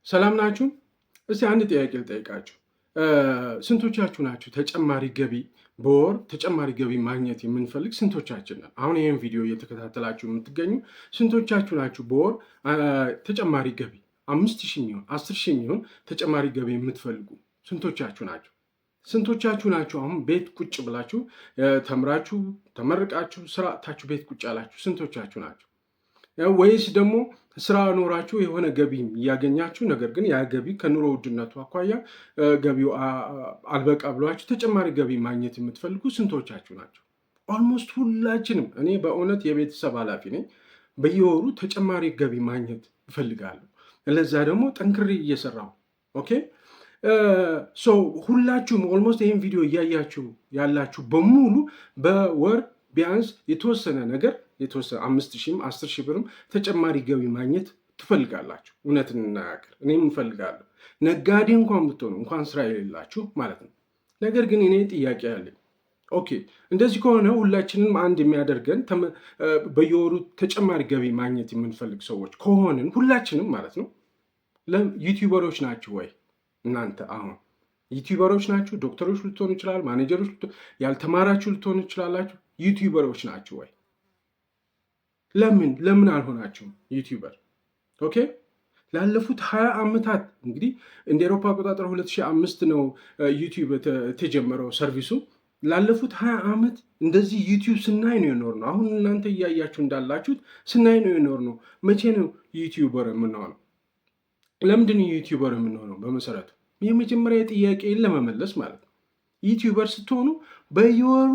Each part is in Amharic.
ሰላም ናችሁ? እስቲ አንድ ጥያቄ ልጠይቃችሁ። ስንቶቻችሁ ናችሁ ተጨማሪ ገቢ በወር ተጨማሪ ገቢ ማግኘት የምንፈልግ ስንቶቻችን ነን? አሁን ይህን ቪዲዮ እየተከታተላችሁ የምትገኙ ስንቶቻችሁ ናችሁ በወር ተጨማሪ ገቢ 5,000 የሚሆን 10,000 የሚሆን ተጨማሪ ገቢ የምትፈልጉ ስንቶቻችሁ ናችሁ? ስንቶቻችሁ ናችሁ አሁን ቤት ቁጭ ብላችሁ ተምራችሁ ተመርቃችሁ ስራ አጥታችሁ ቤት ቁጭ ያላችሁ ስንቶቻችሁ ናችሁ? ወይስ ደግሞ ስራ ኖራችሁ የሆነ ገቢ እያገኛችሁ ነገር ግን ያ ገቢ ከኑሮ ውድነቱ አኳያ ገቢው አልበቃ ብሏችሁ ተጨማሪ ገቢ ማግኘት የምትፈልጉ ስንቶቻችሁ ናቸው? ኦልሞስት ሁላችንም። እኔ በእውነት የቤተሰብ ኃላፊ ነኝ። በየወሩ ተጨማሪ ገቢ ማግኘት እፈልጋለሁ። ለዛ ደግሞ ጠንክሬ እየሰራሁ ኦኬ። ሁላችሁም ኦልሞስት ይህን ቪዲዮ እያያችሁ ያላችሁ በሙሉ በወር ቢያንስ የተወሰነ ነገር የተወሰነ 5,000 10,000 ብርም ተጨማሪ ገቢ ማግኘት ትፈልጋላችሁ። እውነት እንናገር፣ እኔም እፈልጋለሁ። ነጋዴ እንኳን ብትሆኑ እንኳን ስራ የሌላችሁ ማለት ነው። ነገር ግን እኔ ጥያቄ ያለኝ ኦኬ፣ እንደዚህ ከሆነ ሁላችንም አንድ የሚያደርገን በየወሩ ተጨማሪ ገቢ ማግኘት የምንፈልግ ሰዎች ከሆንን ሁላችንም ማለት ነው ዩቲዩበሮች ናችሁ ወይ? እናንተ አሁን ዩቲዩበሮች ናችሁ። ዶክተሮች ልትሆኑ ይችላል፣ ማኔጀሮች፣ ያልተማራችሁ ልትሆኑ ይችላላችሁ። ዩቲዩበሮች ናችሁ ወይ? ለምን አልሆናችሁም ዩቲዩበር? ኦኬ ላለፉት 20 ዓመታት እንግዲህ እንደ አውሮፓ አቆጣጠር 2005 ነው ዩቲዩብ የተጀመረው ሰርቪሱ። ላለፉት 20 ዓመት እንደዚህ ዩቲዩብ ስናይ ነው የኖር ነው። አሁን እናንተ እያያችሁ እንዳላችሁት ስናይ ነው የኖር ነው። መቼ ነው ዩቲዩበር የምንሆነው? ለምንድን ነው ዩቲዩበር የምንሆነው? በመሰረቱ የመጀመሪያ ጥያቄን ለመመለስ ማለት ነው ዩቲዩበር ስትሆኑ በየወሩ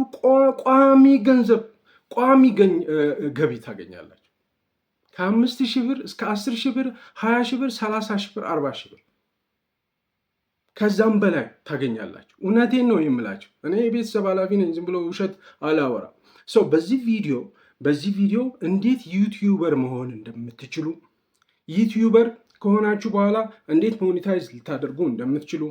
ቋሚ ገቢ ታገኛላችሁ። ከ5,000 ብር እስከ 10,000 ብር፣ 20,000 ብር፣ 30,000 ብር፣ 40,000 ብር ከዛም በላይ ታገኛላችሁ። እውነቴን ነው የምላችሁ። እኔ የቤተሰብ ኃላፊ ነኝ። ዝም ብሎ ውሸት አላወራም። በዚህ ቪዲዮ እንዴት ዩቲዩበር መሆን እንደምትችሉ፣ ዩቲዩበር ከሆናችሁ በኋላ እንዴት ሞኔታይዝ ልታደርጉ እንደምትችሉ፣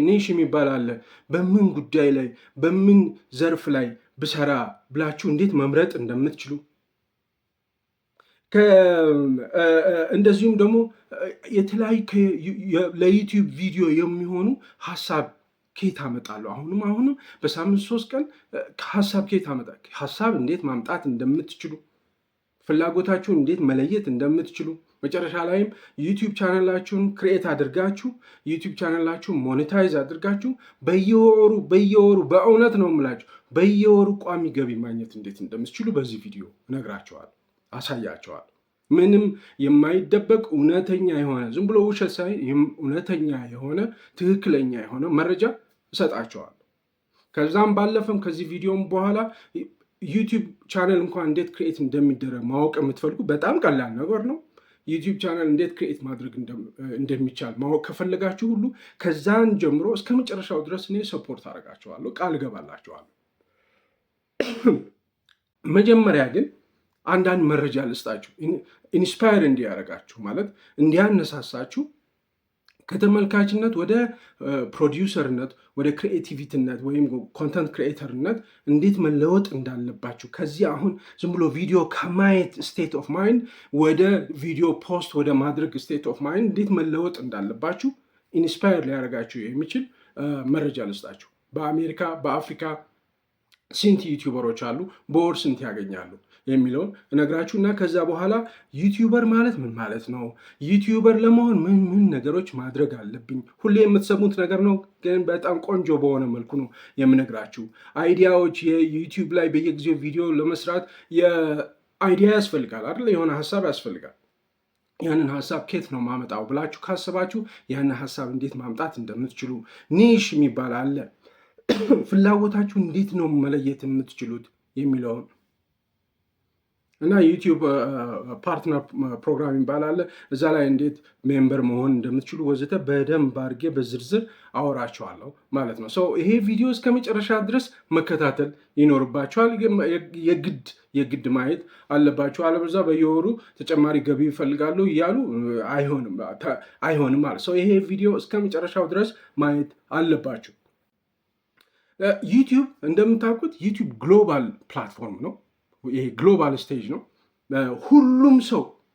ኒሽ የሚባል አለ። በምን ጉዳይ ላይ በምን ዘርፍ ላይ ብሰራ ብላችሁ እንዴት መምረጥ እንደምትችሉ፣ እንደዚሁም ደግሞ የተለያዩ ለዩቲዩብ ቪዲዮ የሚሆኑ ሀሳብ ከየት አመጣለሁ? አሁንም በሳምንት 3 ቀን ሀሳብ ከየት አመጣለሁ? ሀሳብ እንዴት ማምጣት እንደምትችሉ፣ ፍላጎታችሁን እንዴት መለየት እንደምትችሉ፣ መጨረሻ ላይም ዩቲዩብ ቻናላችሁን ክሬኤት አድርጋችሁ ዩቲዩብ ቻናላችሁን ሞኔታይዝ አድርጋችሁ በየወሩ በእውነት ነው የምላችሁ በየወሩ ቋሚ ገቢ ማግኘት እንዴት እንደምትችሉ በዚህ ቪዲዮ እነግራችኋለሁ፣ አሳያችኋለሁ። ምንም የማይደበቅ እውነተኛ የሆነ ዝም ብሎ ውሸት ሳይሆን እውነተኛ የሆነ ትክክለኛ የሆነ መረጃ እሰጣችኋለሁ። ከዛም ባለፈም ከዚህ ቪዲዮም በኋላ ዩቲዩብ ቻናል እንኳን እንዴት ክሬኤት እንደሚደረግ ማወቅ የምትፈልጉ በጣም ቀላል ነገር ነው። ዩቲዩብ ቻናል እንዴት ክሬኤት ማድረግ እንደሚቻል ማወቅ ከፈለጋችሁ ሁሉ ከዛን ጀምሮ እስከ መጨረሻው ድረስ እኔ ሰፖርት አደርጋችኋለሁ፣ ቃል እገባላችኋለሁ። መጀመሪያ ግን አንዳንድ መረጃ ልስጣችሁ፣ ኢንስፓየር እንዲያደርጋችሁ ማለት እንዲያነሳሳችሁ ከተመልካችነት ወደ ፕሮዲውሰርነት ወደ ክሪኤቲቪቲነት ወይም ኮንተንት ክሪኤተርነት እንዴት መለወጥ እንዳለባችሁ ከዚህ አሁን ዝም ብሎ ቪዲዮ ከማየት ስቴት ኦፍ ማይንድ ወደ ቪዲዮ ፖስት ወደ ማድረግ ስቴት ኦፍ ማይንድ እንዴት መለወጥ እንዳለባችሁ ኢንስፓየር ሊያደርጋችሁ የሚችል መረጃ ልስጣችሁ። በአሜሪካ በአፍሪካ ስንት ዩቲዩበሮች አሉ፣ በወር ስንት ያገኛሉ የሚለውን እነግራችሁ እና ከዛ በኋላ ዩቲዩበር ማለት ምን ማለት ነው፣ ዩቲዩበር ለመሆን ምን ነገሮች ማድረግ አለብኝ፣ ሁሌ የምትሰሙት ነገር ነው፣ ግን በጣም ቆንጆ በሆነ መልኩ ነው የምነግራችሁ። አይዲያዎች፣ የዩቲዩብ ላይ በየጊዜው ቪዲዮ ለመስራት የአይዲያ ያስፈልጋል አይደል? የሆነ ሀሳብ ያስፈልጋል። ያንን ሀሳብ ኬት ነው ማመጣው ብላችሁ ካሰባችሁ ያንን ሀሳብ እንዴት ማምጣት እንደምትችሉ፣ ኒሽ የሚባል አለ፣ ፍላጎታችሁ እንዴት ነው መለየት የምትችሉት የሚለውን እና ዩቲዩብ ፓርትነር ፕሮግራም ይባላል። እዛ ላይ እንዴት ሜምበር መሆን እንደምትችሉ ወዘተ በደንብ አድርጌ በዝርዝር አወራቸዋለሁ ማለት ነው። ይሄ ቪዲዮ እስከ መጨረሻ ድረስ መከታተል ይኖርባቸዋል። የግድ ማየት አለባቸው። አለበዛ በየወሩ ተጨማሪ ገቢ ይፈልጋሉ እያሉ አይሆንም ማለት ይሄ ቪዲዮ እስከ መጨረሻው ድረስ ማየት አለባቸው። ዩቲዩብ እንደምታውቁት ዩቲዩብ ግሎባል ፕላትፎርም ነው። ይሄ ግሎባል ስቴጅ ነው።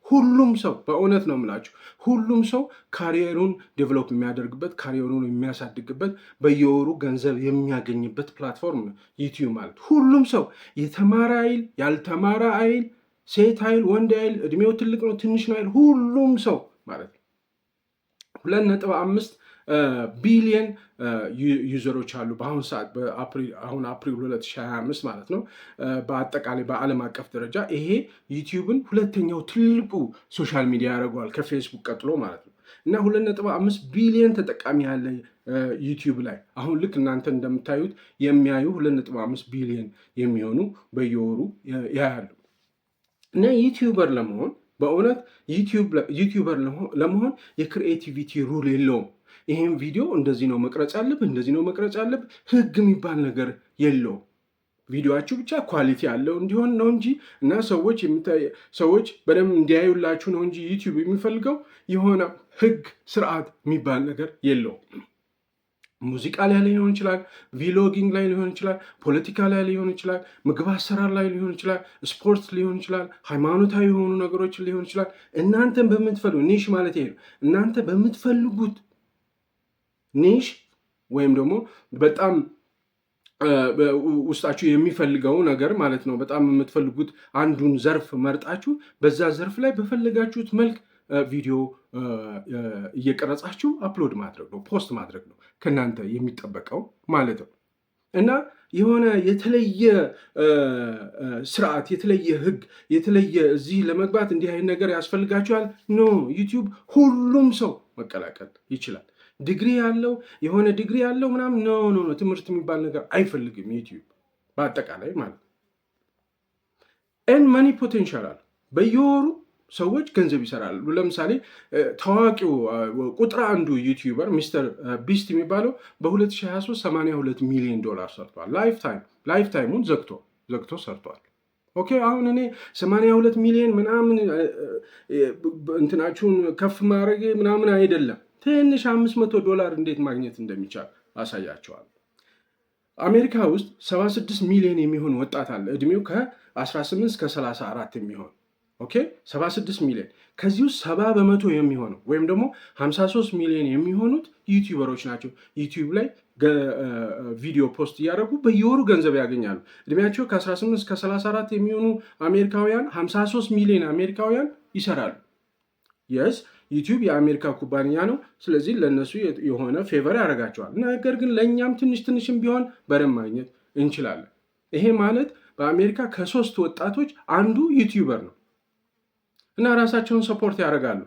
ሁሉም ሰው በእውነት ነው የምላችሁ፣ ሁሉም ሰው ካሪየሩን ዴቨሎፕ የሚያደርግበት ካሪየሩን የሚያሳድግበት በየወሩ ገንዘብ የሚያገኝበት ፕላትፎርም ነው ዩቲዩብ ማለት። ሁሉም ሰው የተማረ አይል ያልተማረ አይል ሴት አይል ወንድ አይል እድሜው ትልቅ ነው ትንሽ ነው አይል ሁሉም ሰው ማለት ነው 2.5 ቢሊየን ዩዘሮች አሉ በአሁኑ ሰዓት አሁን አፕሪል 2025 ማለት ነው። በአጠቃላይ በዓለም አቀፍ ደረጃ ይሄ ዩቲዩብን ሁለተኛው ትልቁ ሶሻል ሚዲያ ያደርገዋል ከፌስቡክ ቀጥሎ ማለት ነው። እና 2.5 ቢሊየን ተጠቃሚ ያለ ዩቲዩብ ላይ አሁን ልክ እናንተ እንደምታዩት የሚያዩ 2.5 ቢሊየን የሚሆኑ በየወሩ ያያሉ። እና ዩቲዩበር ለመሆን በእውነት ዩቲዩበር ለመሆን የክሪኤቲቪቲ ሩል የለውም። ይሄን ቪዲዮ እንደዚህ ነው መቅረጽ ያለብህ፣ እንደዚህ ነው መቅረጽ ያለብህ፣ ህግ የሚባል ነገር የለውም። ቪዲዮአችሁ ብቻ ኳሊቲ ያለው እንዲሆን ነው እንጂ እና ሰዎች በደንብ እንዲያዩላችሁ ነው እንጂ ዩቲዩብ የሚፈልገው የሆነ ህግ ስርዓት የሚባል ነገር የለውም። ሙዚቃ ላይ ሊሆን ይችላል፣ ቪሎጊንግ ላይ ሊሆን ይችላል፣ ፖለቲካ ላይ ሊሆን ይችላል፣ ምግብ አሰራር ላይ ሊሆን ይችላል፣ ስፖርት ሊሆን ይችላል፣ ሃይማኖታዊ የሆኑ ነገሮችን ሊሆን ይችላል። እናንተን በምትፈልጉ ኒሽ ማለት ይሄ ነው። እናንተ በምትፈልጉት ኒሽ ወይም ደግሞ በጣም ውስጣችሁ የሚፈልገው ነገር ማለት ነው። በጣም የምትፈልጉት አንዱን ዘርፍ መርጣችሁ በዛ ዘርፍ ላይ በፈለጋችሁት መልክ ቪዲዮ እየቀረጻችሁ አፕሎድ ማድረግ ነው፣ ፖስት ማድረግ ነው ከእናንተ የሚጠበቀው ማለት ነው። እና የሆነ የተለየ ስርዓት፣ የተለየ ህግ፣ የተለየ እዚህ ለመግባት እንዲህ አይነት ነገር ያስፈልጋችኋል ኖ። ዩቲዩብ ሁሉም ሰው መቀላቀል ይችላል። ዲግሪ ያለው የሆነ ዲግሪ ያለው ምናምን ኖ ትምህርት የሚባል ነገር አይፈልግም ዩቲዩብ በአጠቃላይ ማለት ነው። ኤን መኒ ፖቴንሻል አለ። በየወሩ ሰዎች ገንዘብ ይሰራሉ። ለምሳሌ ታዋቂው ቁጥር አንዱ ዩቲዩበር ሚስተር ቢስት የሚባለው በ2023 $82 ሚሊዮን ሰርቷል። ላይፍ ታይሙን ዘግቶ ሰርቷል። ኦኬ አሁን እኔ 82 ሚሊዮን ምናምን እንትናችሁን ከፍ ማድረግ ምናምን አይደለም። ትንሽ $500 እንዴት ማግኘት እንደሚቻል አሳያቸዋል። አሜሪካ ውስጥ 76 ሚሊዮን የሚሆን ወጣት አለ እድሜው ከ18 እስከ 34 የሚሆን ኦኬ 76 ሚሊዮን። ከዚህ ውስጥ 70% የሚሆነው ወይም ደግሞ 53 ሚሊዮን የሚሆኑት ዩቲዩበሮች ናቸው። ዩቲዩብ ላይ ቪዲዮ ፖስት እያደረጉ በየወሩ ገንዘብ ያገኛሉ። እድሜያቸው ከ18 እስከ 34 የሚሆኑ አሜሪካውያን 53 ሚሊዮን አሜሪካውያን ይሰራሉ። የስ ዩቲዩብ የአሜሪካ ኩባንያ ነው። ስለዚህ ለነሱ የሆነ ፌቨር ያደርጋቸዋል። ነገር ግን ለእኛም ትንሽም ቢሆን በደንብ ማግኘት እንችላለን። ይሄ ማለት በአሜሪካ ከ3 ወጣቶች አንዱ ዩቲዩበር ነው እና ራሳቸውን ሰፖርት ያደርጋሉ።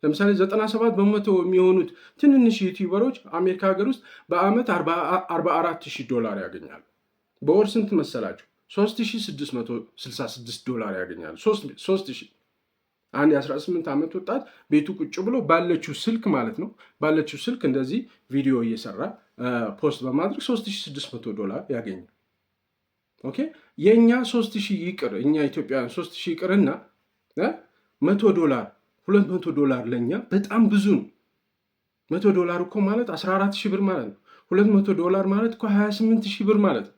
ለምሳሌ 97% የሚሆኑት ትንንሽ ዩቲዩበሮች አሜሪካ ሀገር ውስጥ በአመት $44,000 ያገኛሉ። በወር ስንት መሰላችሁ? $3,666 ያገኛሉ። 3,000 አንድ የ18 ዓመት ወጣት ቤቱ ቁጭ ብሎ ባለችው ስልክ ማለት ነው ባለችው ስልክ እንደዚህ ቪዲዮ እየሰራ ፖስት በማድረግ $3,600 ያገኛል። ኦኬ የኛ 3,000 ይቅር፣ እኛ ኢትዮጵያውያን 3,000 ይቅርና $100 $200 ለኛ በጣም ብዙ ነው። $100 እኮ ማለት 14,000 ብር ማለት ነው። $200 ማለት እኮ 28,000 ብር ማለት ነው።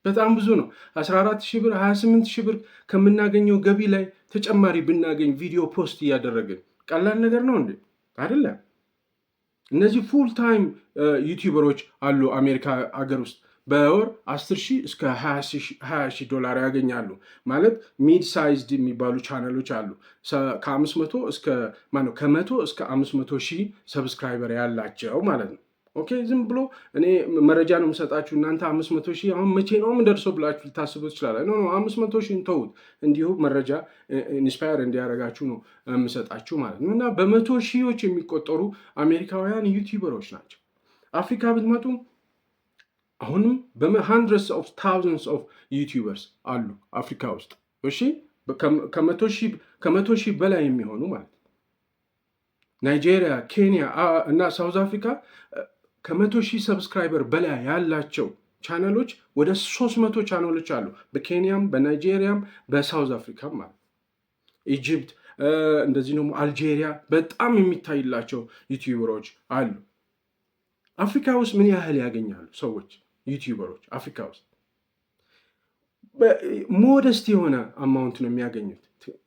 በጣም ብዙ ነው። 14,000 ብር 28,000 ብር ከምናገኘው ገቢ ላይ ተጨማሪ ብናገኝ ቪዲዮ ፖስት እያደረግን ቀላል ነገር ነው እንዴ? አይደለም። እነዚህ ፉል ታይም ዩቲዩበሮች አሉ አሜሪካ አገር ውስጥ በወር 10,000 እስከ $20,000 ያገኛሉ። ማለት ሚድ ሳይዝድ የሚባሉ ቻናሎች አሉ ከ100 እስከ 500,000 ሰብስክራይበር ያላቸው ማለት ነው። ኦኬ ዝም ብሎ እኔ መረጃ ነው የምሰጣችሁ። እናንተ 500,000 አሁን መቼ ነው የምደርሰው ብላችሁ ልታስቡ ትችላላችሁ። ኖ 500,000 ተውት፣ እንዲሁ መረጃ ኢንስፓየር እንዲያደርጋችሁ ነው የምሰጣችሁ ማለት ነው። እና በመቶ ሺዎች የሚቆጠሩ አሜሪካውያን ዩቲዩበሮች ናቸው። አፍሪካ ብትመጡ አሁንም በhundreds of thousands of ዩቲዩበርስ አሉ አፍሪካ ውስጥ። እሺ ከመቶ ሺህ በላይ የሚሆኑ ማለት ነው። ናይጄሪያ፣ ኬንያ እና ሳውዝ አፍሪካ ከ100,000 ሰብስክራይበር በላይ ያላቸው ቻናሎች ወደ 300 ቻናሎች አሉ። በኬንያም በናይጄሪያም በሳውዝ አፍሪካም ማለት ኢጅፕት፣ እንደዚህ ደግሞ አልጄሪያ በጣም የሚታይላቸው ዩቲዩበሮች አሉ። አፍሪካ ውስጥ ምን ያህል ያገኛሉ ሰዎች ዩቲዩበሮች? አፍሪካ ውስጥ ሞደስት የሆነ አማውንት ነው የሚያገኙት።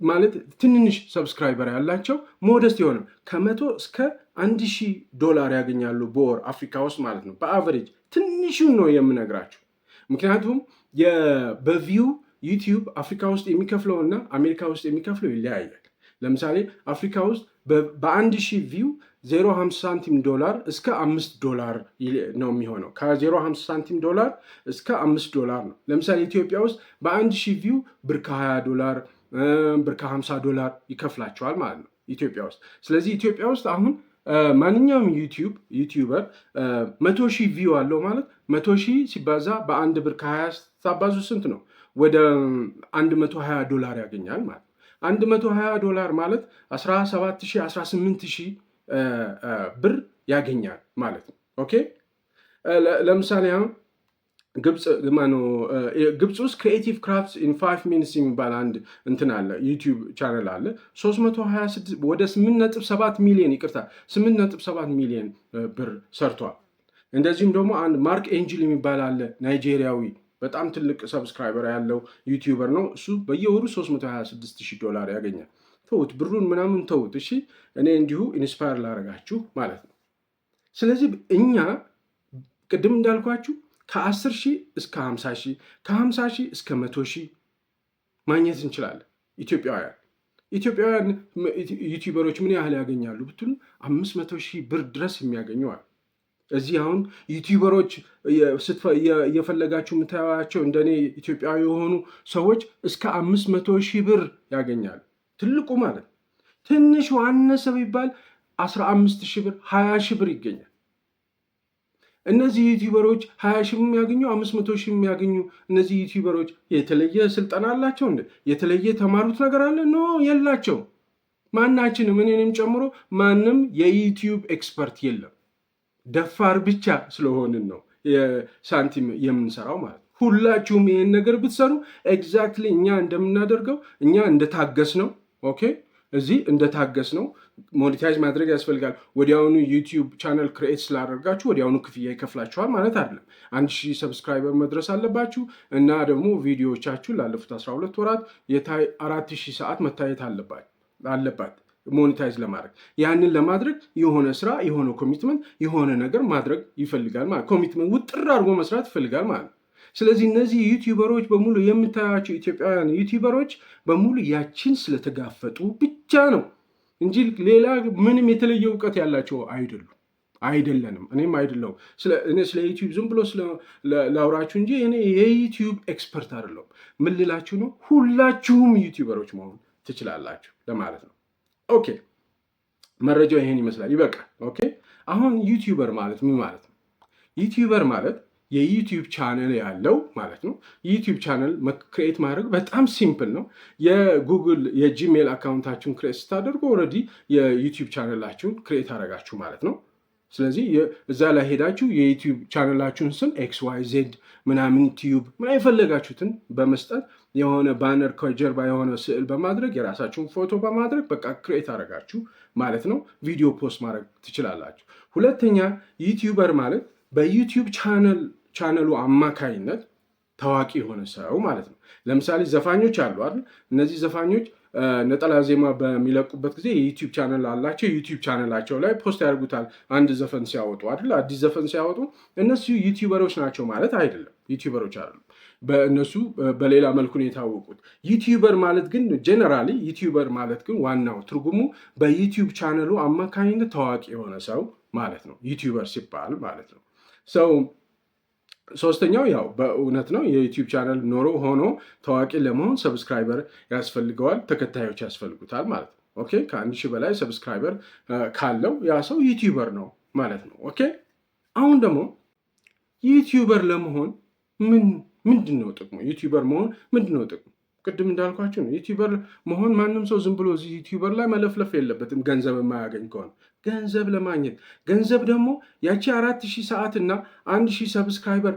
ማለት ትንንሽ ሰብስክራይበር ያላቸው ሞደስት የሆነ ከ100 እስከ $1000 ያገኛሉ በወር አፍሪካ ውስጥ ማለት ነው። በአቨሬጅ ትንሹን ነው የምነግራችሁ። ምክንያቱም በቪው ዩቲዩብ አፍሪካ ውስጥ የሚከፍለው እና አሜሪካ ውስጥ የሚከፍለው ይለያያል። ለምሳሌ አፍሪካ ውስጥ በ1000 ቪው $0.50 ሳንቲም እስከ $5 ነው የሚሆነው። ከ0.50 ሳንቲም እስከ $5 ነው። ለምሳሌ ኢትዮጵያ ውስጥ በ1000 ቪው ብር ከ$20 ብር ከ$50 ይከፍላቸዋል ማለት ነው ኢትዮጵያ ውስጥ። ስለዚህ ኢትዮጵያ ውስጥ አሁን ማንኛውም ዩቲዩበር 100,000 ቪው አለው ማለት 100,000 ሲባዛ በ1 ብር ከ20 ሳባዙ ስንት ነው? ወደ $120 ያገኛል ማለት ነው። $120 ማለት 17,000 18,000 ብር ያገኛል ማለት ነው። ኦኬ ለምሳሌ አሁን ግብፅ ውስጥ ክሪኤቲቭ ክራፍትስ ኢን 5 ሚኒትስ የሚባል አንድ እንትን አለ፣ ዩቲዩብ ቻነል አለ። 326 ወደ 8.7 ሚሊዮን 8.7 ሚሊዮን ብር ሰርቷል። እንደዚሁም ደግሞ አንድ ማርክ ኤንጅል የሚባል አለ፣ ናይጄሪያዊ በጣም ትልቅ ሰብስክራይበር ያለው ዩቲዩበር ነው። እሱ በየወሩ $326,000 ያገኛል። ተውት፣ ብሩን ምናምን ተውት። እሺ እኔ እንዲሁ ኢንስፓየር ላደርጋችሁ ማለት ነው። ስለዚህ እኛ ቅድም እንዳልኳችሁ ከ10,000 እስከ 50,000 ከ50,000 እስከ 100,000 ማግኘት እንችላለን። ኢትዮጵያውያን ዩቲዩበሮች ምን ያህል ያገኛሉ ብትሉ 500,000 ብር ድረስ የሚያገኘዋል። እዚህ አሁን ዩቲዩበሮች እየፈለጋችሁ የምታዩዋቸው እንደኔ ኢትዮጵያዊ የሆኑ ሰዎች እስከ 500,000 ብር ያገኛሉ። ትልቁ ማለት ትንሹ አነሰ ቢባል 15,000 ብር 20,000 ብር ይገኛል። እነዚህ ዩቲዩበሮች 20,000 የሚያገኙ 500,000 የሚያገኙ እነዚህ ዩቲዩበሮች የተለየ ስልጠና አላቸው እንዴ? የተለየ የተማሩት ነገር አለ? ኖ የላቸው። ማናችንም እኔንም ጨምሮ ማንም የዩቲዩብ ኤክስፐርት የለም። ደፋር ብቻ ስለሆንን ነው ሳንቲም የምንሰራው ማለት ነው። ሁላችሁም ይህን ነገር ብትሰሩ ኤግዛክትሊ እኛ እንደምናደርገው እኛ እንደታገስ ነው። ኦኬ እዚህ እንደታገስ ነው ሞኔታይዝ ማድረግ ያስፈልጋል። ወዲያውኑ ዩቲዩብ ቻናል ክሬኤት ስላደርጋችሁ ወዲያውኑ ክፍያ ይከፍላችኋል ማለት አይደለም። 1,000 ሰብስክራይበር መድረስ አለባችሁ እና ደግሞ ቪዲዮዎቻችሁ ላለፉት 12 ወራት 4,000 ሰዓት መታየት አለባት ሞኔታይዝ ለማድረግ። ያንን ለማድረግ የሆነ ስራ፣ የሆነ ኮሚትመንት፣ የሆነ ነገር ማድረግ ይፈልጋል ማለት ኮሚትመንት ውጥር አድርጎ መስራት ይፈልጋል ማለት ነው። ስለዚህ እነዚህ ዩቲዩበሮች በሙሉ የምታያቸው ኢትዮጵያውያን ዩቲዩበሮች በሙሉ ያችን ስለተጋፈጡ ብቻ ነው እንጂ ሌላ ምንም የተለየ እውቀት ያላቸው አይደለንም። እኔም አይደለሁም። እኔ ስለ ዩቲዩብ ዝም ብሎ ላውራችሁ እንጂ እኔ የዩቲዩብ ኤክስፐርት አይደለሁም። ምን ልላችሁ ነው? ሁላችሁም ዩቲዩበሮች መሆን ትችላላችሁ ለማለት ነው። ኦኬ መረጃው ይሄን ይመስላል። ይበቃል። ኦኬ አሁን ዩቲዩበር ማለት ምን ማለት ነው? ዩቲዩበር ማለት የዩቲዩብ ቻነል ያለው ማለት ነው። ዩቲዩብ ቻነል ክሬት ማድረግ በጣም ሲምፕል ነው። የጉግል የጂሜል አካውንታችሁን ክሬት ስታደርጉ ኦልሬዲ የዩቲዩብ ቻነላችሁን ክሬት አደረጋችሁ ማለት ነው። ስለዚህ እዛ ላይ ሄዳችሁ የዩቲዩብ ቻነላችሁን ስም XYZ ምናምን ቲዩብ ምናምን የፈለጋችሁትን በመስጠት የሆነ ባነር ከጀርባ የሆነ ስዕል በማድረግ የራሳችሁን ፎቶ በማድረግ በቃ ክሬት አደረጋችሁ ማለት ነው። ቪዲዮ ፖስት ማድረግ ትችላላችሁ። ሁለተኛ ዩቲዩበር ማለት በዩቲዩብ ቻነሉ አማካይነት ታዋቂ የሆነ ሰው ማለት ነው። ለምሳሌ ዘፋኞች አሉ አይደል? እነዚህ ዘፋኞች ነጠላ ዜማ በሚለቁበት ጊዜ የዩቲዩብ ቻነል አላቸው። የዩቲዩብ ቻነላቸው ላይ ፖስት ያደርጉታል አንድ ዘፈን ሲያወጡ አይደል? አዲስ ዘፈን ሲያወጡ እነሱ ዩቲዩበሮች ናቸው ማለት አይደለም። ዩቲዩበሮች አይደሉም። በእነሱ በሌላ መልኩ ነው የታወቁት። ዩቲዩበር ማለት ግን ጀነራሊ ዩቲዩበር ማለት ግን ዋናው ትርጉሙ በዩቲዩብ ቻነሉ አማካኝነት ታዋቂ የሆነ ሰው ማለት ነው። ዩቲዩበር ሲባል ማለት ነው። ሰው ሶስተኛው ያው በእውነት ነው የዩቲዩብ ቻናል ኖሮ ሆኖ ታዋቂ ለመሆን ሰብስክራይበር ያስፈልገዋል፣ ተከታዮች ያስፈልጉታል ማለት ነው። ኦኬ ከ1,000 በላይ ሰብስክራይበር ካለው ያ ሰው ዩቲዩበር ነው ማለት ነው። ኦኬ አሁን ደግሞ ዩቲዩበር ለመሆን ምንድን ነው ጥቅሙ? ዩቲዩበር መሆን ምንድን ነው ጥቅሙ? ቅድም እንዳልኳቸው ነው። ዩቲዩበር መሆን ማንም ሰው ዝም ብሎ እዚህ ዩቲዩበር ላይ መለፍለፍ የለበትም። ገንዘብ የማያገኝ ከሆነ ገንዘብ ለማግኘት ገንዘብ ደግሞ ያቺ 4,000 ሰዓት እና 1,000 ሰብስክራይበር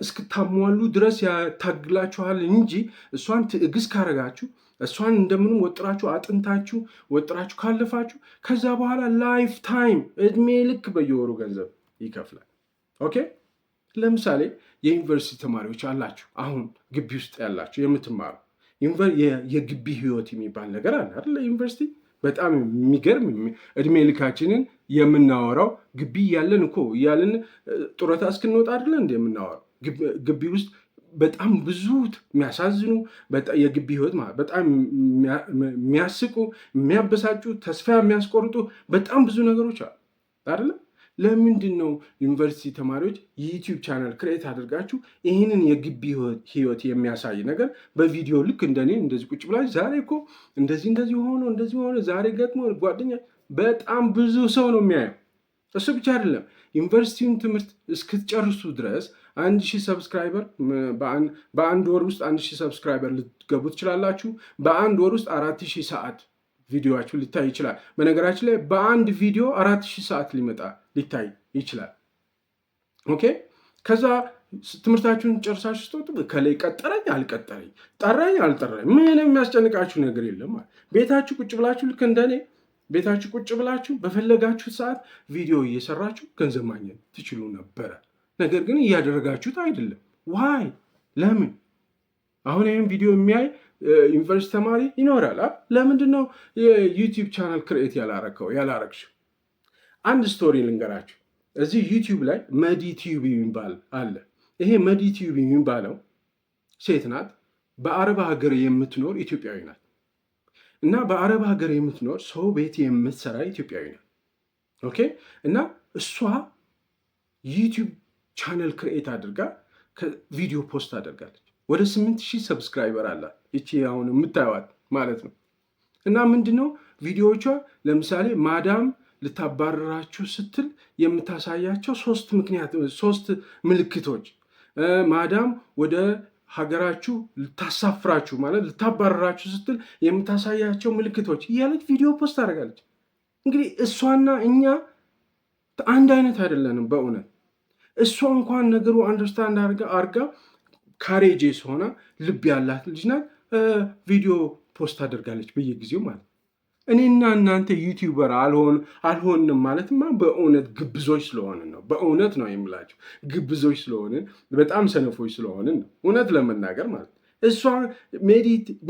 እስክታሟሉ ድረስ ያታግላችኋል እንጂ እሷን ትዕግስት ካረጋችሁ እሷን እንደምንም ወጥራችሁ አጥንታችሁ ወጥራችሁ ካለፋችሁ ከዛ በኋላ ላይፍ ታይም እድሜ ልክ በየወሩ ገንዘብ ይከፍላል። ኦኬ ለምሳሌ የዩኒቨርሲቲ ተማሪዎች አላችሁ፣ አሁን ግቢ ውስጥ ያላችሁ የምትማሩ የግቢ ህይወት የሚባል ነገር አለ አይደለ? ዩኒቨርሲቲ በጣም የሚገርም እድሜ ልካችንን የምናወራው ግቢ እያለን ጡረታ እስክንወጣ አይደለ እንደ የምናወራው ግቢ ውስጥ በጣም ብዙ የሚያሳዝኑ የግቢ ህይወት በጣም የሚያስቁ፣ የሚያበሳጩ፣ ተስፋ የሚያስቆርጡ በጣም ብዙ ነገሮች አሉ አይደለ? ለምንድን ነው ዩኒቨርሲቲ ተማሪዎች የዩቲዩብ ቻናል ክሬት አድርጋችሁ ይህንን የግቢ ህይወት የሚያሳይ ነገር በቪዲዮ ልክ እንደኔ እንደዚህ ቁጭ ብላችሁ ዛሬ እኮ እንደዚህ ሆኖ ዛሬ ገጥሞ ጓደኛ በጣም ብዙ ሰው ነው የሚያየው። እሱ ብቻ አይደለም፣ ዩኒቨርሲቲውን ትምህርት እስክትጨርሱ ድረስ 1000 ሰብስክራይበር በአንድ ወር ውስጥ 1000 ሰብስክራይበር ልትገቡ ትችላላችሁ። በአንድ ወር ውስጥ 4000 ሰዓት ቪዲዮችሁ ሊታይ ይችላል። በነገራችን ላይ በአንድ ቪዲዮ 4000 ሰዓት ሊታይ ይችላል። ኦኬ። ከዛ ትምህርታችሁን ጨርሳችሁ ስትወጡ ከላይ ቀጠረኝ አልቀጠረኝ፣ ጠራኝ አልጠራኝ፣ ምንም የሚያስጨንቃችሁ ነገር የለም። ቤታችሁ ቁጭ ብላችሁ ልክ እንደኔ ቤታችሁ ቁጭ ብላችሁ በፈለጋችሁ ሰዓት ቪዲዮ እየሰራችሁ ገንዘብ ማግኘት ትችሉ ነበረ። ነገር ግን እያደረጋችሁት አይደለም። ዋይ? ለምን? አሁን ይህም ቪዲዮ የሚያይ ዩኒቨርሲቲ ተማሪ ይኖራል። ለምንድን ነው የዩቲዩብ ቻናል ክሬት ያላረግሽው? አንድ ስቶሪ ልንገራችሁ። እዚህ ዩቲዩብ ላይ መዲቲዩብ የሚባል አለ። ይሄ መዲቲዩብ የሚባለው ሴት ናት። በአረብ ሀገር የምትኖር ኢትዮጵያዊ ናት እና በአረብ ሀገር የምትኖር ሰው ቤት የምትሰራ ኢትዮጵያዊ ናት። ኦኬ። እና እሷ ዩቲዩብ ቻናል ክሬት አድርጋ ቪዲዮ ፖስት አደርጋለች። ወደ 8000 ሰብስክራይበር አላት ይቺ አሁን የምታዩት ማለት ነው። እና ምንድነው ቪዲዮዎቿ ለምሳሌ ማዳም ልታባረራችሁ ስትል የምታሳያቸው 3 ምልክቶች፣ ማዳም ወደ ሀገራችሁ ልታሳፍራችሁ ማለት ልታባረራችሁ ስትል የምታሳያቸው ምልክቶች እያለች ቪዲዮ ፖስት አደርጋለች። እንግዲህ እሷና እኛ አንድ አይነት አይደለንም በእውነት። እሷ እንኳን ነገሩ አንደርስታንድ አርጋ ካሬጄስ ሆና ልብ ያላት ልጅ ናት። ቪዲዮ ፖስት አደርጋለች በየጊዜው ማለት። እኔና እናንተ ዩቲዩበር አልሆንም ማለትማ በእውነት ግብዞች ስለሆንን ነው። በእውነት ነው የምላቸው፣ ግብዞች ስለሆንን በጣም ሰነፎች ስለሆንን ነው እውነት ለመናገር ማለት። እሷ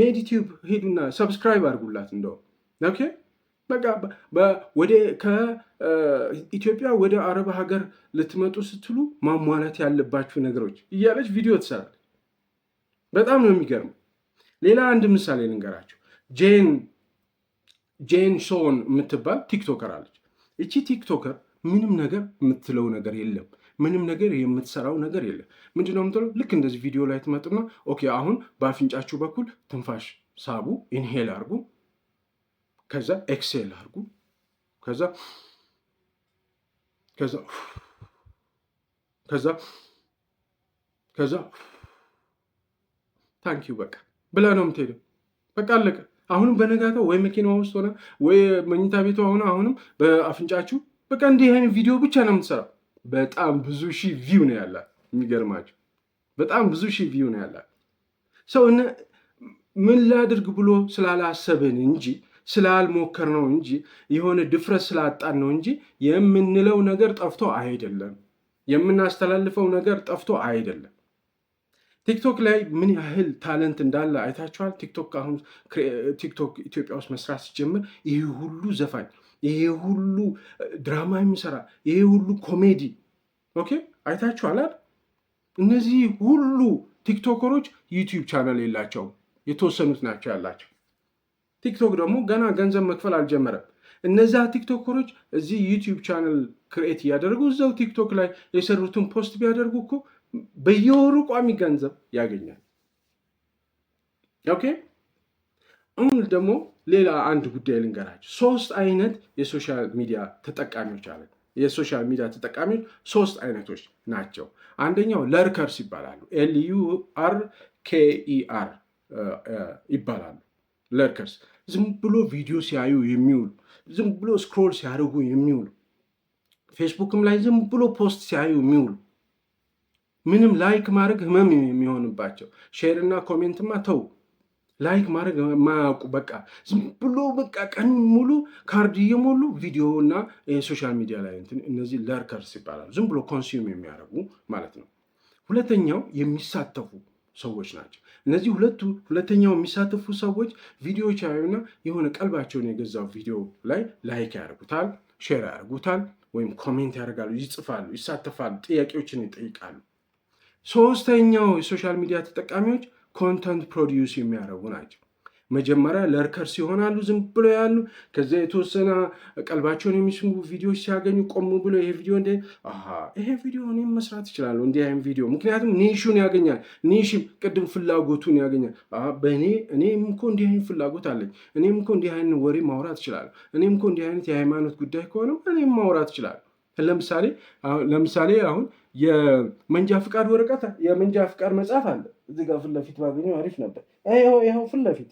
ሜዲቲዩብ ሄዱና ሰብስክራይብ አድርጉላት እንደው ኦኬ። በቃ ከኢትዮጵያ ወደ አረብ ሀገር ልትመጡ ስትሉ ማሟላት ያለባችሁ ነገሮች እያለች ቪዲዮ ትሰራለች። በጣም ነው የሚገርመው። ሌላ አንድ ምሳሌ ልንገራችሁ። ጄን ሶን የምትባል ቲክቶከር አለች። እቺ ቲክቶከር ምንም ነገር የምትለው ነገር የለም፣ ምንም ነገር የምትሰራው ነገር የለም። ምንድነው የምትለው? ልክ እንደዚህ ቪዲዮ ላይ ትመጡና ኦኬ አሁን በአፍንጫችሁ በኩል ትንፋሽ ሳቡ፣ ኢንሄል አርጉ፣ ከዛ ኤክሴል አርጉ፣ ከዛ ታንኪዩ በቃ ብላ ነው የምትሄደው። በቃ አለቀ። አሁንም በነጋታው ወይ መኪና ውስጥ ሆነ ወይ መኝታ ቤቷ ሆነ አሁንም በአፍንጫችሁ በቃ እንዲህ አይነት ቪዲዮ ብቻ ነው የምትሰራው። በጣም ብዙ ሺህ ቪው ነው ያላት። የሚገርማቸው በጣም ብዙ ሺህ ቪው ነው ያላት። ሰው ምን ላድርግ ብሎ ስላላሰብን እንጂ ስላልሞከር ነው እንጂ የሆነ ድፍረት ስላጣን ነው እንጂ የምንለው ነገር ጠፍቶ አይደለም፣ የምናስተላልፈው ነገር ጠፍቶ አይደለም። ቲክቶክ ላይ ምን ያህል ታለንት እንዳለ አይታችኋል። ቲክቶክ ኢትዮጵያ ውስጥ መስራት ሲጀምር ይሄ ሁሉ ዘፋኝ፣ ይሄ ሁሉ ድራማ የሚሰራ፣ ይሄ ሁሉ ኮሜዲ ኦኬ አይታችኋል። እነዚህ ሁሉ ቲክቶከሮች ዩቲዩብ ቻናል የላቸውም፣ የተወሰኑት ናቸው ያላቸው። ቲክቶክ ደግሞ ገና ገንዘብ መክፈል አልጀመረም። እነዛ ቲክቶከሮች እዚህ ዩቲዩብ ቻናል ክሬት እያደረጉ እዛው ቲክቶክ ላይ የሰሩትን ፖስት ቢያደርጉ እኮ በየወሩ ቋሚ ገንዘብ ያገኛል። ኦኬ አሁን ደግሞ ሌላ አንድ ጉዳይ ልንገራችሁ። 3 አይነት የሶሻል ሚዲያ ተጠቃሚዎች አለ። የሶሻል ሚዲያ ተጠቃሚዎች 3 አይነቶች ናቸው። አንደኛው ለርከርስ ይባላሉ። LURKER ይባላሉ። ለርከርስ ዝም ብሎ ቪዲዮ ሲያዩ የሚውሉ፣ ዝም ብሎ ስክሮል ሲያደርጉ የሚውሉ፣ ፌስቡክም ላይ ዝም ብሎ ፖስት ሲያዩ የሚውሉ፣ ምንም ላይክ ማድረግ ህመም የሚሆንባቸው፣ ሼር እና ኮሜንትማ ተው፣ ላይክ ማድረግ የማያውቁ በቃ ዝም ብሎ በቃ ቀኑን ሙሉ ካርድ እየሞሉ ቪዲዮ እና የሶሻል ሚዲያ ላይ እነዚህ ለርከርስ ይባላሉ። ዝም ብሎ ኮንሱም የሚያደርጉ ማለት ነው። ሁለተኛው የሚሳተፉ ሰዎች ናቸው። እነዚህ ሁለተኛው የሚሳተፉ ሰዎች ቪዲዮዎች ያዩና የሆነ ቀልባቸውን የገዛው ቪዲዮ ላይ ላይክ ያደርጉታል፣ ሼር ያደርጉታል፣ ወይም ኮሜንት ያደርጋሉ፣ ይጽፋሉ፣ ይሳተፋሉ፣ ጥያቄዎችን ይጠይቃሉ። ሶስተኛው የሶሻል ሚዲያ ተጠቃሚዎች ኮንተንት ፕሮዲውስ የሚያደርጉ ናቸው። መጀመሪያ ለርከርስ ይሆናሉ፣ ዝም ብሎ ያሉ። ከዚያ የተወሰነ ቀልባቸውን የሚስሙ ቪዲዮዎች ሲያገኙ ቆሙ ብሎ ይሄ ቪዲዮ ይሄ ቪዲዮ እኔም መስራት ይችላሉ፣ እንዲህ አይነት ቪዲዮ። ምክንያቱም ኒሹን ያገኛል። ኒሽም ቅድም ፍላጎቱን ያገኛል። እኔም እኮ እንዲህ አይነት ፍላጎት አለኝ፣ እኔም እኮ እንዲህ አይነት ወሬ ማውራት ይችላሉ፣ እኔም እኮ እንዲህ አይነት የሃይማኖት ጉዳይ ከሆነ እኔም ማውራት ይችላሉ። ለምሳሌ አሁን የመንጃ ፍቃድ ወረቀት የመንጃ ፍቃድ መጽሐፍ አለ እዚህ ጋር ፊት ለፊት ባገኘው አሪፍ ነበር። ይኸው ፊት ለፊት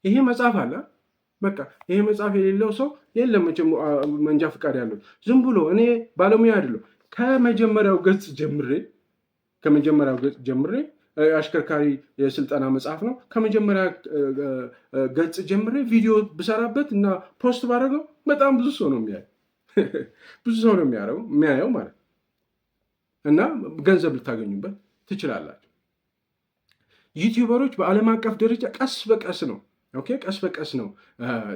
ይሄ መጽሐፍ አለ። በቃ ይሄ መጽሐፍ የሌለው ሰው የለም መንጃ ፍቃድ ያለው። ዝም ብሎ እኔ ባለሙያ አይደለሁ። ከመጀመሪያው ገጽ ጀምሬ አሽከርካሪ የስልጠና መጽሐፍ ነው። ከመጀመሪያ ገጽ ጀምሬ ቪዲዮ ብሰራበት እና ፖስት ባደረገው በጣም ብዙ ሰው ነው የሚያየው ማለት እና ገንዘብ ልታገኙበት ትችላላችሁ። ዩቲዩበሮች በዓለም አቀፍ ደረጃ ቀስ በቀስ ነው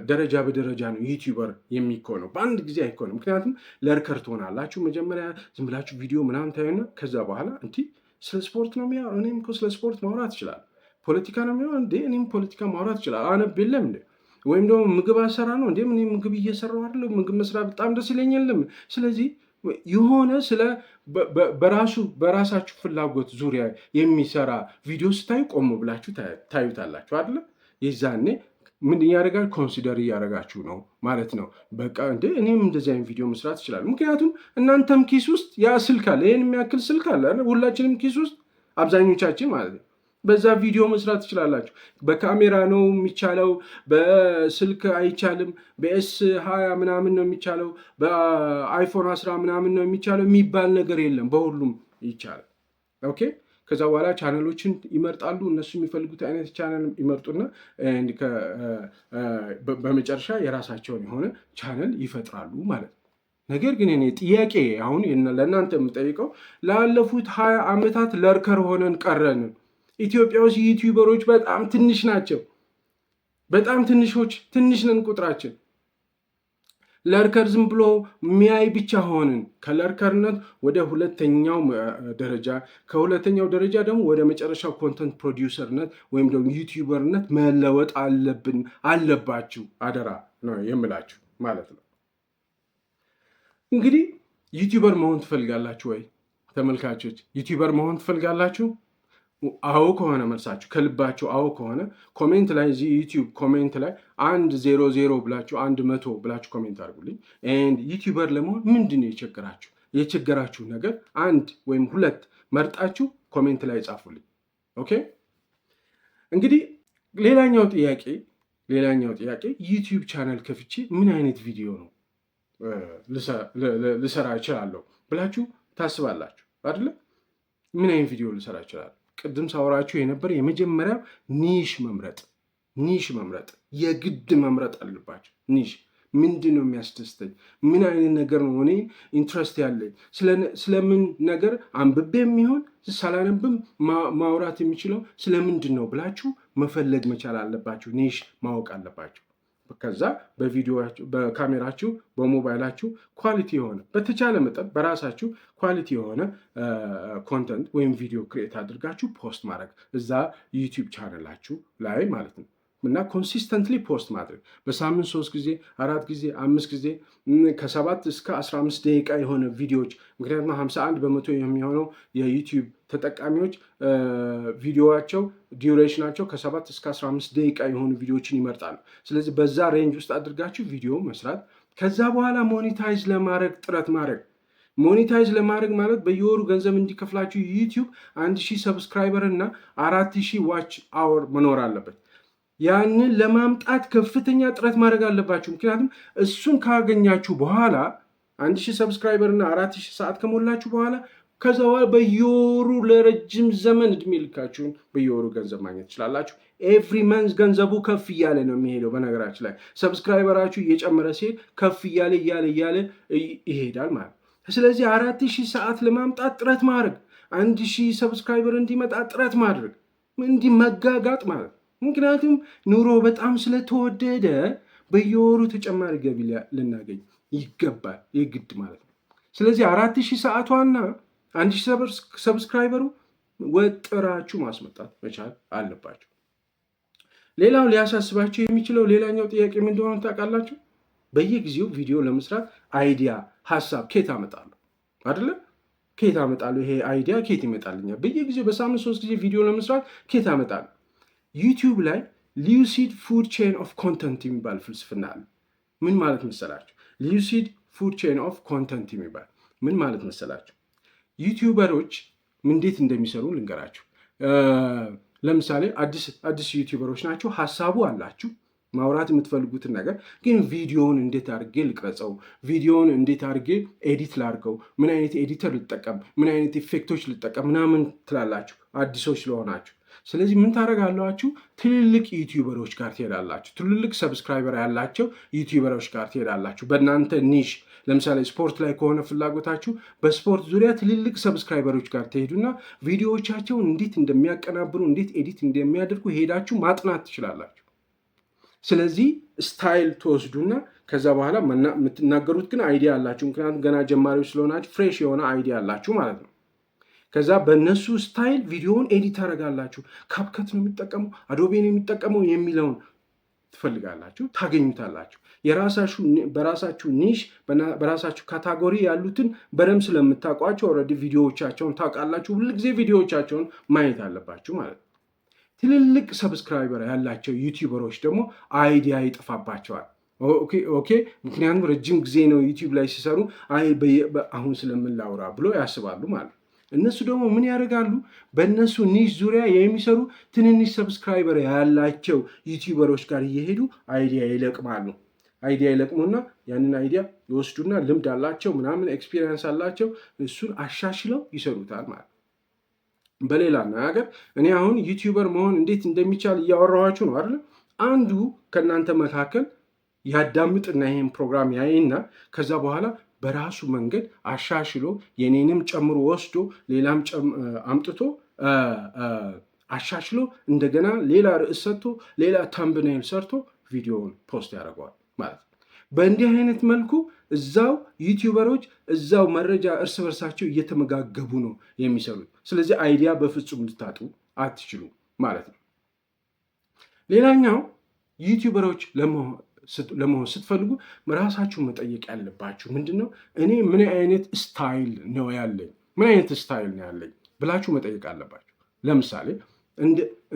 ደረጃ በደረጃ ነው ዩቲዩበር የሚኮነው። በአንድ ጊዜ አይኮንም። ምክንያቱም ለርከር ትሆናላችሁ። መጀመሪያ ዝም ብላችሁ ቪዲዮ ምናምን ታዩና ከዛ በኋላ ስለ ስፖርት ነው የሚያወራው፣ እኔም እኮ ስለ ስፖርት ማውራት ይችላል። ፖለቲካ ነው የሚያወራው፣ እኔም ፖለቲካ ማውራት ይችላል። አነብ የለም እንዴ? ወይም ደግሞ ምግብ አሰራ ነው እንዴ? እኔ ምግብ እየሰራሁ አይደለም? ምግብ መስራት በጣም ደስ ይለኛል። ስለዚህ የሆነ በራሳችሁ ፍላጎት ዙሪያ የሚሰራ ቪዲዮ ስታዩ ቆም ብላችሁ ታዩታላችሁ አይደለም? የዛኔ ምን እያደረጋል ኮንሲደር እያደረጋችሁ ነው ማለት ነው። በቃ እኔም እንደዚህ አይነት ቪዲዮ መስራት ይችላል። ምክንያቱም እናንተም ኪስ ውስጥ ያ ስልክ አለ፣ ይህን የሚያክል ስልክ አለ፣ ሁላችንም ኪስ ውስጥ አብዛኞቻችን ማለት ነው። በዛ ቪዲዮ መስራት ትችላላችሁ። በካሜራ ነው የሚቻለው፣ በስልክ አይቻልም። በኤስ20 ምናምን ነው የሚቻለው፣ በአይፎን 10 ምናምን ነው የሚቻለው የሚባል ነገር የለም። በሁሉም ይቻላል። ኦኬ። ከዛ በኋላ ቻነሎችን ይመርጣሉ። እነሱ የሚፈልጉት አይነት ቻነል ይመርጡና በመጨረሻ የራሳቸውን የሆነ ቻነል ይፈጥራሉ ማለት ነው። ነገር ግን እኔ ጥያቄ አሁን ለእናንተ የምጠይቀው ላለፉት 20 ዓመታት ለርከር ሆነን ቀረን። ኢትዮጵያ ውስጥ ዩቲዩበሮች በጣም ትንሽ ናቸው። በጣም ትንሽ ነን ቁጥራችን። ለርከር ዝም ብሎ የሚያይ ብቻ ሆንን። ከለርከርነት ወደ ሁለተኛው ደረጃ፣ ከሁለተኛው ደረጃ ደግሞ ወደ መጨረሻው ኮንተንት ፕሮዲውሰርነት ወይም ደግሞ ዩቲዩበርነት መለወጥ አለባችሁ። አደራ ነው የምላችሁ ማለት ነው። እንግዲህ ዩቲዩበር መሆን ትፈልጋላችሁ ወይ? ተመልካቾች ዩቲዩበር መሆን ትፈልጋላችሁ? አዎ ከሆነ መልሳችሁ ከልባችሁ አዎ ከሆነ ኮሜንት ላይ እዚህ ዩቲዩብ ኮሜንት ላይ 100 ብላችሁ 100 ብላችሁ ኮሜንት አድርጉልኝ። ዩቲዩበር ለመሆን ምንድን ነው የቸገራችሁ ነገር 1 ወይም 2 መርጣችሁ ኮሜንት ላይ ጻፉልኝ። ኦኬ። እንግዲህ ሌላኛው ጥያቄ ዩቲዩብ ቻናል ከፍቼ ምን አይነት ቪዲዮ ነው ልሰራ እችላለሁ ብላችሁ ታስባላችሁ አይደለ? ምን አይነት ቪዲዮ ልሰራ እችላለሁ? ቅድም ሳወራችሁ የነበረ የመጀመሪያው ኒሽ መምረጥ የግድ መምረጥ አለባቸው። ኒሽ ምንድን ነው የሚያስደስተኝ? ምን አይነት ነገር ነው እኔ ኢንትረስት ያለኝ? ስለምን ነገር አንብቤ የሚሆን ሳላነብም ማውራት የሚችለው ስለምንድን ነው ብላችሁ መፈለግ መቻል አለባችሁ። ኒሽ ማወቅ አለባችሁ። ከዛ በካሜራችሁ በሞባይላችሁ ኳሊቲ የሆነ በተቻለ መጠን በራሳችሁ ኳሊቲ የሆነ ኮንተንት ወይም ቪዲዮ ክሬት አድርጋችሁ ፖስት ማድረግ እዛ ዩቲዩብ ቻነላችሁ ላይ ማለት ነው። እና ኮንሲስተንትሊ ፖስት ማድረግ በሳምንት 3 ጊዜ 4 ጊዜ 5 ጊዜ ከ7 እስከ 15 ደቂቃ የሆነ ቪዲዮዎች። ምክንያቱም 51% የሚሆነው የዩቲዩብ ተጠቃሚዎች ቪዲዮዋቸው ዲዩሬሽናቸው ከ7 እስከ 15 ደቂቃ የሆኑ ቪዲዮዎችን ይመርጣሉ። ስለዚህ በዛ ሬንጅ ውስጥ አድርጋችሁ ቪዲዮ መስራት። ከዛ በኋላ ሞኔታይዝ ለማድረግ ጥረት ማድረግ። ሞኔታይዝ ለማድረግ ማለት በየወሩ ገንዘብ እንዲከፍላችሁ ዩቲዩብ 1000 ሰብስክራይበር እና 4000 ዋች አወር መኖር አለበት። ያንን ለማምጣት ከፍተኛ ጥረት ማድረግ አለባችሁ። ምክንያቱም እሱን ካገኛችሁ በኋላ 1000 ሰብስክራይበር እና 4000 ሰዓት ከሞላችሁ በኋላ ከዛ በኋላ በየወሩ ለረጅም ዘመን እድሜ ልካችሁን በየወሩ ገንዘብ ማግኘት ትችላላችሁ። ኤቭሪ መንዝ ገንዘቡ ከፍ እያለ ነው የሚሄደው። በነገራችን ላይ ሰብስክራይበራችሁ እየጨመረ ሲሄድ ከፍ እያለ ይሄዳል ማለት ነው። ስለዚህ 4000 ሰዓት ለማምጣት ጥረት ማድረግ 1000 ሰብስክራይበር እንዲመጣ ጥረት ማድረግ፣ እንዲህ መጋጋጥ ማለት። ምክንያቱም ኑሮ በጣም ስለተወደደ በየወሩ ተጨማሪ ገቢ ልናገኝ ይገባል፣ የግድ ማለት ነው። ስለዚህ 4000 ሰዓቷና 1000 ሰብስክራይበሩ ወጥራችሁ ማስመጣት መቻል አለባቸው። ሌላው ሊያሳስባቸው የሚችለው ሌላኛው ጥያቄ ምን እንደሆነ ታውቃላችሁ? በየጊዜው ቪዲዮ ለመስራት አይዲያ፣ ሀሳብ ኬት አመጣለሁ አይደለ? ኬት አመጣለሁ? ይሄ አይዲያ ኬት ይመጣልኛል? በየጊዜው በሳምንት 3 ጊዜ ቪዲዮ ለመስራት ኬት አመጣለሁ? ዩቲዩብ ላይ ሉሲድ ፉድ ቼን ኦፍ ኮንተንት የሚባል ፍልስፍና አለ። ምን ማለት መሰላችሁ? ሉሲድ ፉድ ቼን ኦፍ ኮንተንት የሚባል ምን ማለት መሰላችሁ? ዩቲዩበሮች እንዴት እንደሚሰሩ ልንገራችሁ። ለምሳሌ አዲስ ዩቲዩበሮች ናቸው፣ ሀሳቡ አላችሁ ማውራት የምትፈልጉትን ነገር ግን ቪዲዮውን እንዴት አድርጌ ልቅረጸው፣ ቪዲዮውን እንዴት አድርጌ ኤዲት ላድርገው፣ ምን አይነት ኤዲተር ልጠቀም፣ ምን አይነት ኢፌክቶች ልጠቀም ምናምን ትላላችሁ አዲሶች ስለሆናችሁ። ስለዚህ ምን ታደርጋላችሁ? ትልልቅ ዩቲዩበሮች ጋር ትሄዳላችሁ። ትልልቅ ሰብስክራይበር ያላቸው ዩቲዩበሮች ጋር ትሄዳላችሁ። በእናንተ ኒሽ ለምሳሌ ስፖርት ላይ ከሆነ ፍላጎታችሁ በስፖርት ዙሪያ ትልልቅ ሰብስክራይበሮች ጋር ትሄዱና ቪዲዮዎቻቸውን እንዴት እንደሚያቀናብሩ፣ እንዴት ኤዲት እንደሚያደርጉ ሄዳችሁ ማጥናት ትችላላችሁ። ስለዚህ ስታይል ትወስዱና ከዛ በኋላ የምትናገሩት ግን አይዲያ አላችሁ። ምክንያቱም ገና ጀማሪዎች ስለሆናችሁ ፍሬሽ የሆነ አይዲያ አላችሁ ማለት ነው። ከዛ በእነሱ ስታይል ቪዲዮውን ኤዲት ታደርጋላችሁ። ካፕከት ነው የሚጠቀመው፣ አዶቤ ነው የሚጠቀመው የሚለውን ትፈልጋላችሁ፣ ታገኙታላችሁ። በራሳችሁ ኒሽ በራሳችሁ ካታጎሪ ያሉትን በደንብ ስለምታውቋቸው ኦልሬዲ ቪዲዮዎቻቸውን ታውቃላችሁ። ሁልጊዜ ቪዲዮዎቻቸውን ማየት አለባችሁ ማለት ነው። ትልልቅ ሰብስክራይበር ያላቸው ዩቲዩበሮች ደግሞ አይዲያ ይጠፋባቸዋል። ኦኬ ምክንያቱም ረጅም ጊዜ ነው ዩቲዩብ ላይ ሲሰሩ አሁን ስለምላውራ ብሎ ያስባሉ ማለት ነው። እነሱ ደግሞ ምን ያደርጋሉ? በእነሱ ኒሽ ዙሪያ የሚሰሩ ትንንሽ ሰብስክራይበር ያላቸው ዩቲዩበሮች ጋር እየሄዱ አይዲያ ይለቅማሉ። አይዲያ ይለቅሙና ያንን አይዲያ ይወስዱና ልምድ አላቸው ምናምን ኤክስፒሪየንስ አላቸው፣ እሱን አሻሽለው ይሰሩታል ማለት ነው። በሌላ ነገር እኔ አሁን ዩቲዩበር መሆን እንዴት እንደሚቻል እያወራኋችሁ ነው አይደል? አንዱ ከእናንተ መካከል ያዳምጥና ይሄን ፕሮግራም ያይና ከዛ በኋላ በራሱ መንገድ አሻሽሎ የኔንም ጨምሮ ወስዶ ሌላም አምጥቶ አሻሽሎ እንደገና ሌላ ርዕስ ሰጥቶ ሌላ ታምብኔል ሰርቶ ቪዲዮውን ፖስት ያደርገዋል ማለት ነው። በእንዲህ አይነት መልኩ እዛው ዩቲዩበሮች እዛው መረጃ እርስ በርሳቸው እየተመጋገቡ ነው የሚሰሩት። ስለዚህ አይዲያ በፍጹም ልታጡ አትችሉ ማለት ነው። ሌላኛው ዩቲዩበሮች ለመሆን ስትፈልጉ ራሳችሁ መጠየቅ ያለባችሁ ምንድነው? እኔ ምን አይነት ስታይል ነው ያለኝ? ምን አይነት ስታይል ነው ያለኝ ብላችሁ መጠየቅ አለባችሁ። ለምሳሌ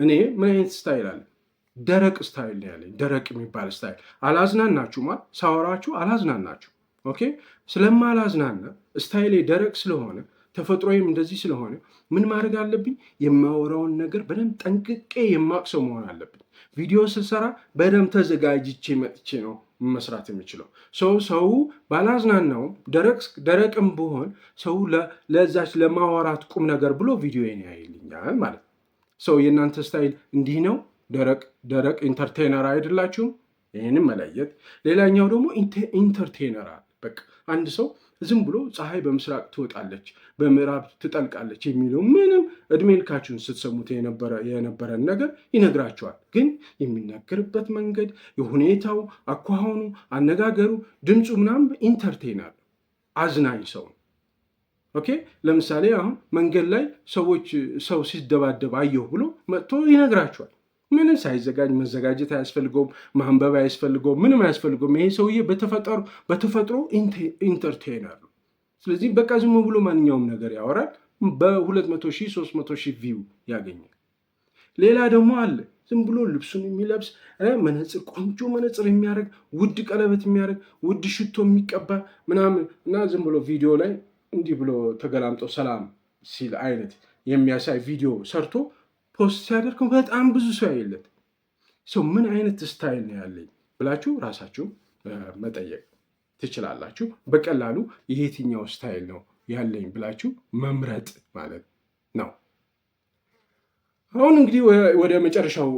እኔ ምን አይነት ስታይል አለ? ደረቅ ስታይል ነው ያለኝ። ደረቅ የሚባል ስታይል አላዝናናችሁማ፣ ሳወራችሁ አላዝናናችሁ። ኦኬ ስለማላዝናና ስታይሌ ደረቅ ስለሆነ ተፈጥሮዬም እንደዚህ ስለሆነ ምን ማድረግ አለብኝ? የማወራውን ነገር በደንብ ጠንቅቄ የማቅ ሰው መሆን አለብኝ። ቪዲዮ ስሰራ በደንብ ተዘጋጅቼ መጥቼ ነው መስራት የሚችለው። ሰው ባላዝናናውም ደረቅም ብሆን ሰው ለዛች ለማወራት ቁም ነገር ብሎ ቪዲዮን ያይልኛል ማለት ነው። ሰው የእናንተ ስታይል እንዲህ ነው፣ ደረቅ ኢንተርቴነር አይደላችሁም። ይህንም መለየት። ሌላኛው ደግሞ ኢንተርቴነር አለ። በቃ አንድ ሰው ዝም ብሎ ፀሐይ በምስራቅ ትወጣለች በምዕራብ ትጠልቃለች የሚለው ምንም እድሜ ልካችሁን ስትሰሙት የነበረን ነገር ይነግራቸዋል። ግን የሚናገርበት መንገድ፣ የሁኔታው፣ አኳኋኑ፣ አነጋገሩ፣ ድምፁ ምናምን ኢንተርቴነር አዝናኝ ሰው ነው። ኦኬ ለምሳሌ አሁን መንገድ ላይ ሰው ሲደባደብ አየሁ ብሎ መጥቶ ይነግራቸዋል። ምንም ሳይዘጋጅ መዘጋጀት አያስፈልገውም፣ ማንበብ አያስፈልገውም፣ ምንም አያስፈልገውም። ይሄ ሰውዬ በተፈጥሮ ኢንተርቴነር ነው። ስለዚህ በቃ ዝም ብሎ ማንኛውም ነገር ያወራል። በ200,000 300,000 ቪው ያገኛል። ሌላ ደግሞ አለ ዝም ብሎ ልብሱን የሚለብስ መነጽር፣ ቆንጆ መነጽር የሚያደርግ፣ ውድ ቀለበት የሚያደርግ፣ ውድ ሽቶ የሚቀባ ምናምን እና ዝም ብሎ ቪዲዮ ላይ እንዲህ ብሎ ተገላምጦ ሰላም ሲል አይነት የሚያሳይ ቪዲዮ ሰርቶ ፖስት ሲያደርገው በጣም ብዙ ሰው ያየለት። ሰው ምን አይነት ስታይል ነው ያለኝ ብላችሁ ራሳችሁ መጠየቅ ትችላላችሁ። በቀላሉ የትኛው ስታይል ነው ያለኝ ብላችሁ መምረጥ ማለት ነው። አሁን እንግዲህ ወደ መጨረሻው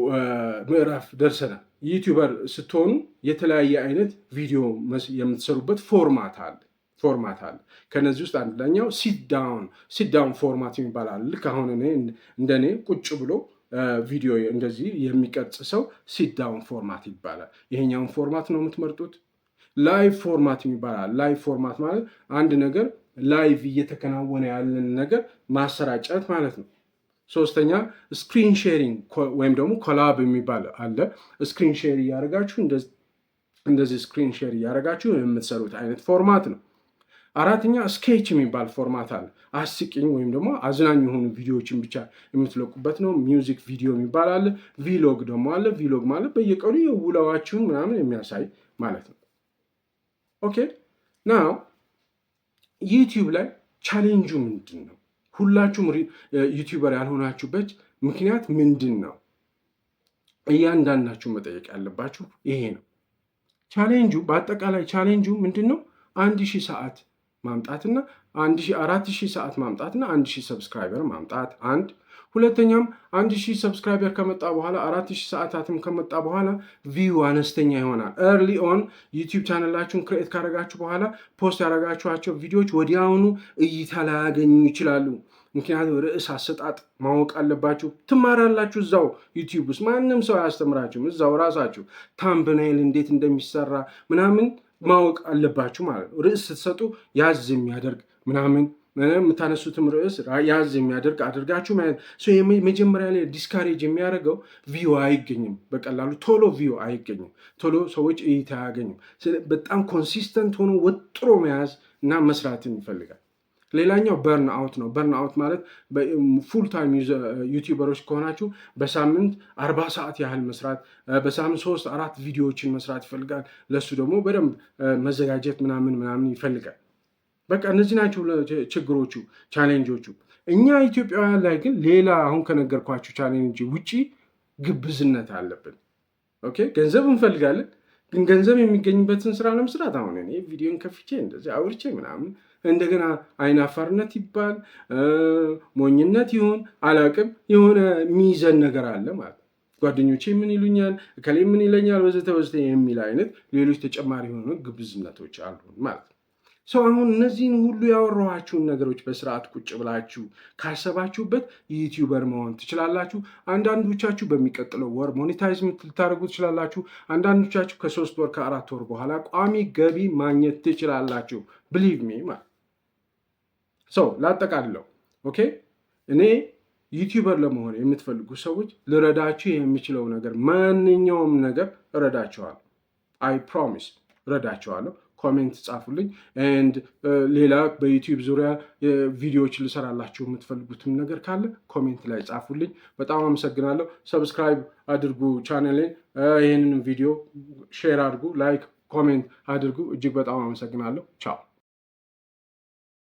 ምዕራፍ ደርሰናል። ዩቲዩበር ስትሆኑ የተለያየ አይነት ቪዲዮ የምትሰሩበት ፎርማት አለ። ፎርማት አለ። ከነዚህ ውስጥ አንደኛው ሲት ዳውን ፎርማት የሚባል ልክ አሁን እንደኔ ቁጭ ብሎ ቪዲዮ እንደዚህ የሚቀርጽ ሰው ሲት ዳውን ፎርማት ይባላል። ይሄኛውን ፎርማት ነው የምትመርጡት። ላይቭ ፎርማት ይባላል። ላይቭ ፎርማት ማለት አንድ ነገር ላይቭ እየተከናወነ ያለን ነገር ማሰራጨት ማለት ነው። ሶስተኛ ስክሪን ሼሪንግ ወይም ደግሞ ኮላብ የሚባል አለ። ስክሪን ሼር እያደረጋችሁ እንደዚህ ስክሪን ሼር እያደረጋችሁ የምትሰሩት አይነት ፎርማት ነው። አራተኛ ስኬች የሚባል ፎርማት አለ። አስቂኝ ወይም ደግሞ አዝናኝ የሆኑ ቪዲዮዎችን ብቻ የምትለቁበት ነው። ሚውዚክ ቪዲዮ የሚባል አለ። ቪሎግ ደግሞ አለ። ቪሎግ ማለት በየቀኑ የውለዋችሁን ምናምን የሚያሳይ ማለት ነው። ኦኬ ናው ዩቲዩብ ላይ ቻሌንጁ ምንድን ነው? ሁላችሁም ዩቲዩበር ያልሆናችሁበት ምክንያት ምንድን ነው? እያንዳንዳችሁ መጠየቅ ያለባችሁ ይሄ ነው። ቻሌንጁ በአጠቃላይ ቻሌንጁ ምንድን ነው? 1000 ሰዓት ማምጣትና 4000 ሰዓት ማምጣትና 1000 ሰብስክራይበር ማምጣት አንድ። ሁለተኛም 1000 ሰብስክራይበር ከመጣ በኋላ 4000 ሰዓታትም ከመጣ በኋላ ቪው አነስተኛ ይሆናል። ኤርሊ ኦን ዩቲዩብ ቻናላችሁን ክሬት ካደረጋችሁ በኋላ ፖስት ያደረጋችኋቸው ቪዲዮዎች ወዲያውኑ እይታ ላያገኙ ይችላሉ። ምክንያቱም ርዕስ አሰጣጥ ማወቅ አለባችሁ። ትማራላችሁ እዛው ዩቲዩብ ውስጥ ማንም ሰው አያስተምራችሁም። እዛው ራሳችሁ ታምብኔል እንዴት እንደሚሰራ ምናምን ማወቅ አለባችሁ ማለት ነው። ርዕስ ስትሰጡ ያዝ የሚያደርግ ምናምን የምታነሱትም ርዕስ ያዝ የሚያደርግ አድርጋችሁ መጀመሪያ ላይ ዲስካሬጅ የሚያደርገው ቪው አይገኝም። በቀላሉ ቶሎ ቪው አይገኝም። ቶሎ ሰዎች እይታ አያገኙም። በጣም ኮንሲስተንት ሆኖ ወጥሮ መያዝ እና መስራትን ይፈልጋል። ሌላኛው በርን አውት ነው። በርን አውት ማለት ፉል ታይም ዩቲዩበሮች ከሆናችሁ በሳምንት 40 ሰዓት ያህል መስራት፣ በሳምንት 3-4 ቪዲዮዎችን መስራት ይፈልጋል። ለሱ ደግሞ በደንብ መዘጋጀት ምናምን ይፈልጋል። በቃ እነዚህ ናቸው ችግሮቹ፣ ቻሌንጆቹ። እኛ ኢትዮጵያውያን ላይ ግን ሌላ አሁን ከነገርኳችሁ ቻሌንጅ ውጪ ግብዝነት አለብን። ኦኬ ገንዘብ እንፈልጋለን፣ ግን ገንዘብ የሚገኝበትን ስራ ለመስራት አሁን እኔ ቪዲዮን ከፍቼ እንደዚህ አውርቼ ምናምን እንደገና አይናፋርነት ይባል ሞኝነት ይሆን አላቅም፣ የሆነ የሚይዘን ነገር አለ ማለት ነው። ጓደኞቼ ምን ይሉኛል፣ እከሌ ምን ይለኛል፣ ወዘተ የሚል አይነት ሌሎች ተጨማሪ የሆኑ ግብዝነቶች አሉ ማለት ነው። ሰው አሁን እነዚህን ሁሉ ያወራኋችሁን ነገሮች በስርዓት ቁጭ ብላችሁ ካሰባችሁበት ዩቲዩበር መሆን ትችላላችሁ። አንዳንዶቻችሁ በሚቀጥለው ወር ሞኔታይዝ ልታደርጉ ትችላላችሁ። አንዳንዶቻችሁ ከ3 ወር ከ4 ወር በኋላ ቋሚ ገቢ ማግኘት ትችላላችሁ። ብሊቭ ሚ ማለት ሰው ላጠቃልለው። ኦኬ እኔ ዩቲዩበር ለመሆን የምትፈልጉ ሰዎች ልረዳችሁ የሚችለው ነገር ማንኛውም ነገር እረዳችኋለሁ። አይ ፕሮሚስ እረዳችኋለሁ። ኮሜንት ጻፉልኝ። ኤንድ ሌላ በዩቲዩብ ዙሪያ ቪዲዮዎች ልሰራላችሁ የምትፈልጉትም ነገር ካለ ኮሜንት ላይ ጻፉልኝ። በጣም አመሰግናለሁ። ሰብስክራይብ አድርጉ ቻናሌን። ይህንን ቪዲዮ ሼር አድርጉ፣ ላይክ ኮሜንት አድርጉ። እጅግ በጣም አመሰግናለሁ። ቻው